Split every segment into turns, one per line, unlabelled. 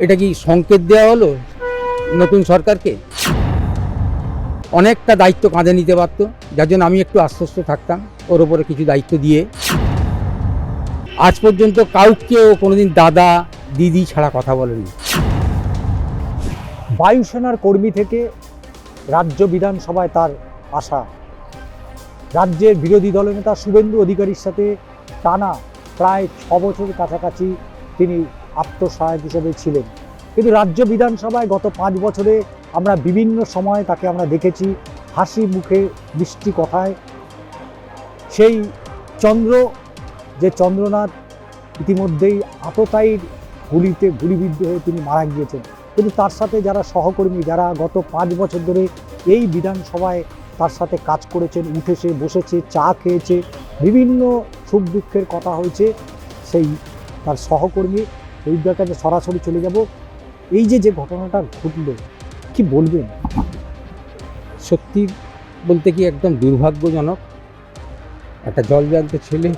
এটা কি সংকেত দেওয়া হলো নতুন সরকারকে? অনেকটা দায়িত্ব কাঁধে নিতে পারত, যার জন্য আমি একটু আশ্বস্ত থাকতাম ওর ওপরে কিছু দায়িত্ব দিয়ে। আজ পর্যন্ত কাউকেও কোনোদিন দাদা দিদি ছাড়া কথা বলেনি।
বায়ুসেনার কর্মী থেকে রাজ্য বিধানসভায় তার আশা। রাজ্যের বিরোধী দলনেতা শুভেন্দু অধিকারীর সাথে টানা প্রায় 6 বছরের কাছাকাছি তিনি আত্মসহায়ক হিসেবে ছিলেন, কিন্তু রাজ্য বিধানসভায় গত 5 বছরে আমরা বিভিন্ন সময় তাকে আমরা দেখেছি হাসি মুখে মিষ্টি কথায়। সেই চন্দ্রনাথ ইতিমধ্যেই আততায়ীর গুলিবিদ্ধ হয়ে তিনি মারা গিয়েছেন, কিন্তু তার সাথে যারা সহকর্মী, যারা গত 5 বছর ধরে এই বিধানসভায় তার সাথে কাজ করেছেন, উঠেছে বসেছে চা খেয়েছে, বিভিন্ন সুখ দুঃখের কথা হয়েছে, সেই তার সহকর্মী এইটার কাছে সরাসরি চলে যাব। এই যে ঘটনাটা ঘটল, কি বলবেন?
সত্যি বলতে কি একদম দুর্ভাগ্যজনক। একটা জলজান্ত ছেলে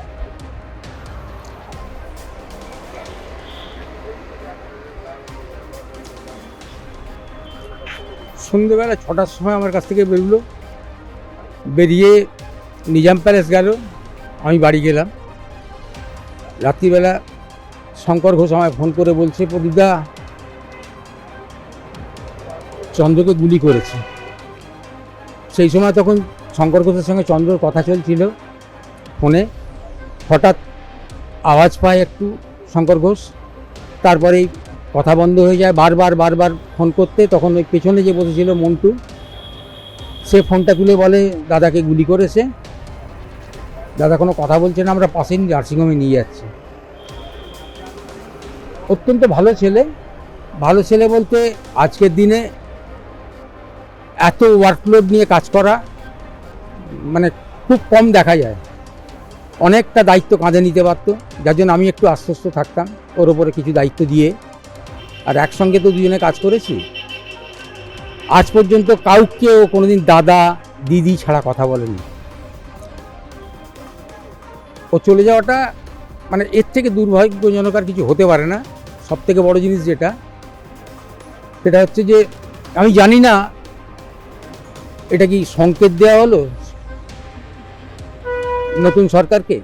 সন্ধ্যেবেলা 6টার সময় আমার কাছ থেকে বেরোলো, বেরিয়ে নিজাম প্যালেস গেল, আমি বাড়ি গেলাম। রাত্রিবেলা শঙ্কর ঘোষ আমায় ফোন করে বলছে, প্রদীপদা চন্দ্রকে গুলি করেছে। সেই সময় তখন শঙ্কর ঘোষের সঙ্গে চন্দ্রর কথা চলছিল ফোনে। হঠাৎ আওয়াজ পায় একটু শঙ্কর ঘোষ, তারপরেই কথা বন্ধ হয়ে যায়। বারবার ফোন করতে, তখন ওই পেছনে যে বসেছিল মন্টু, সে ফোনটা তুলে বলে দাদাকে গুলি করেছে। দাদা কোনো কথা বলছে না, আমরা পাশেই নার্সিংহোমে নিয়ে যাচ্ছি। অত্যন্ত ভালো ছেলে বলতে আজকের দিনে এত ওয়ার্কলোড নিয়ে কাজ করা মানে খুব কম দেখা যায়। অনেকটা দায়িত্ব কাঁধে নিতে পারতো, যার জন্য আমি একটু আশ্বস্ত থাকতাম ওর ওপরে কিছু দায়িত্ব দিয়ে। আর একসঙ্গে তো দুজনে কাজ করেছি। আজ পর্যন্ত কাউকেও কোনোদিন দাদা দিদি ছাড়া কথা বলেনি। ও চলে যাওয়াটা মানে এর থেকে দুর্ভাগ্যজনক আর কিছু হতে পারে না। সব থেকে বড় জিনিস সেটা হচ্ছে যে আমি জানি না এটা কি সংকেত দেওয়া হলো নতুন সরকারকে,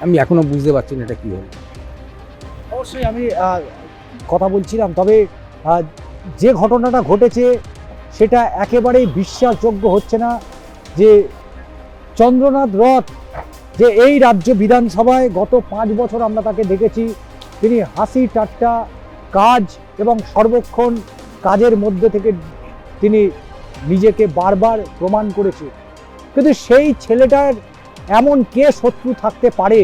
আমি এখনো বুঝতে পারছি না এটা কি হলো।
অবশ্যই আমি কথা বলছিলাম, তবে যে ঘটনাটা ঘটেছে সেটা একেবারেই বিশ্বাসযোগ্য হচ্ছে না যে চন্দ্রনাথ রথ, যে এই রাজ্য বিধানসভায় গত 5 বছর আমরা তাকে দেখেছি, তিনি হাসি ঠাট্টা কাজ এবং সর্বক্ষণ কাজের মধ্যে থেকে তিনি নিজেকে বারবার প্রমাণ করেছে, কিন্তু সেই ছেলেটার এমন কে শত্রু থাকতে পারে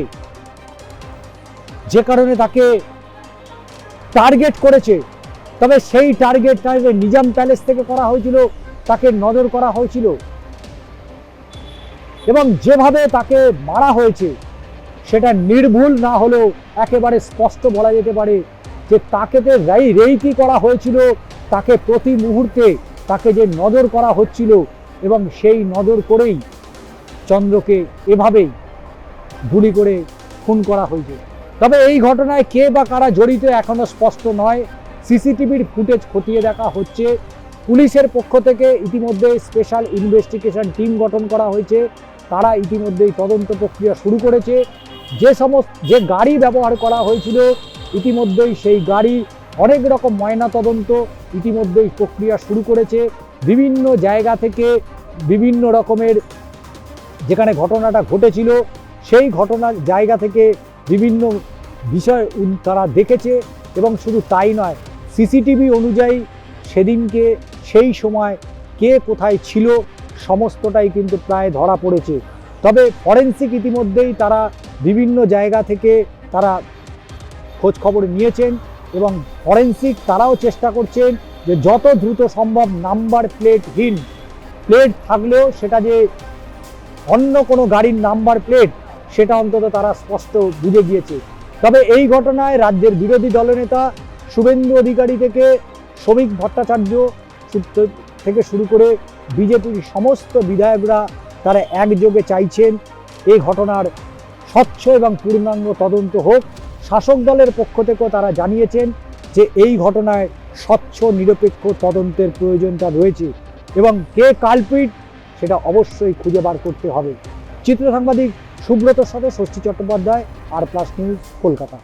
যে কারণে তাকে টার্গেট করেছে। তবে সেই টার্গেটটা নিজাম প্যালেস থেকে করা হয়েছিল, তাকে নজর করা হয়েছিল, এবং যেভাবে তাকে মারা হয়েছে সেটা নির্ভুল না হলেও একেবারে স্পষ্ট বলা যেতে পারে যে তাকে যে রেইকি করা হয়েছিল, তাকে প্রতি মুহূর্তে তাকে যে নজর করা হচ্ছিল, এবং সেই নজর করেই চন্দ্রকে এভাবেই গুলি করে খুন করা হয়েছে। তবে এই ঘটনায় কে বা কারা জড়িত এখনো স্পষ্ট নয়। সিসিটিভির ফুটেজ খতিয়ে দেখা হচ্ছে। পুলিশের পক্ষ থেকে ইতিমধ্যে স্পেশাল ইনভেস্টিগেশন টিম গঠন করা হয়েছে, তারা ইতিমধ্যেই তদন্ত প্রক্রিয়া শুরু করেছে। যে গাড়ি ব্যবহার করা হয়েছিল ইতিমধ্যেই সেই গাড়ি অনেক রকম ময়না তদন্ত ইতিমধ্যেই প্রক্রিয়া শুরু করেছে। বিভিন্ন জায়গা থেকে বিভিন্ন রকমের যেখানে ঘটনাটা ঘটেছিল সেই ঘটনার জায়গা থেকে বিভিন্ন বিষয় তারা দেখেছে, এবং শুধু তাই নয়, সিসিটিভি অনুযায়ী সেদিনকে সেই সময় কে কোথায় ছিল সমস্তটাই কিন্তু প্রায় ধরা পড়েছে। তবে ফরেনসিক ইতিমধ্যেই তারা বিভিন্ন জায়গা থেকে তারা খোঁজ খবর নিয়েছেন, এবং ফরেনসিক তারাও চেষ্টা করছেন যে যত দ্রুত সম্ভব নাম্বার প্লেটহীন প্লেট থাকলেও সেটা যে অন্য কোনো গাড়ির নাম্বার প্লেট সেটা অন্তত তারা স্পষ্ট বুঝে গিয়েছে। তবে এই ঘটনায় রাজ্যের বিরোধী দলনেতা শুভেন্দু অধিকারী থেকে শ্রমিক ভট্টাচার্য থেকে শুরু করে বিজেপির সমস্ত বিধায়করা তারা একযোগে চাইছেন এই ঘটনার স্বচ্ছ এবং পূর্ণাঙ্গ তদন্ত হোক। শাসক দলের পক্ষ থেকেও তারা জানিয়েছেন যে এই ঘটনায় স্বচ্ছ নিরপেক্ষ তদন্তের প্রয়োজনটা রয়েছে এবং কে কালপিট সেটা অবশ্যই খুঁজে বার করতে হবে। চিত্র সাংবাদিক সুব্রতর সাথে ষষ্ঠী চট্টোপাধ্যায়, আর প্লাস নিউজ, কলকাতা।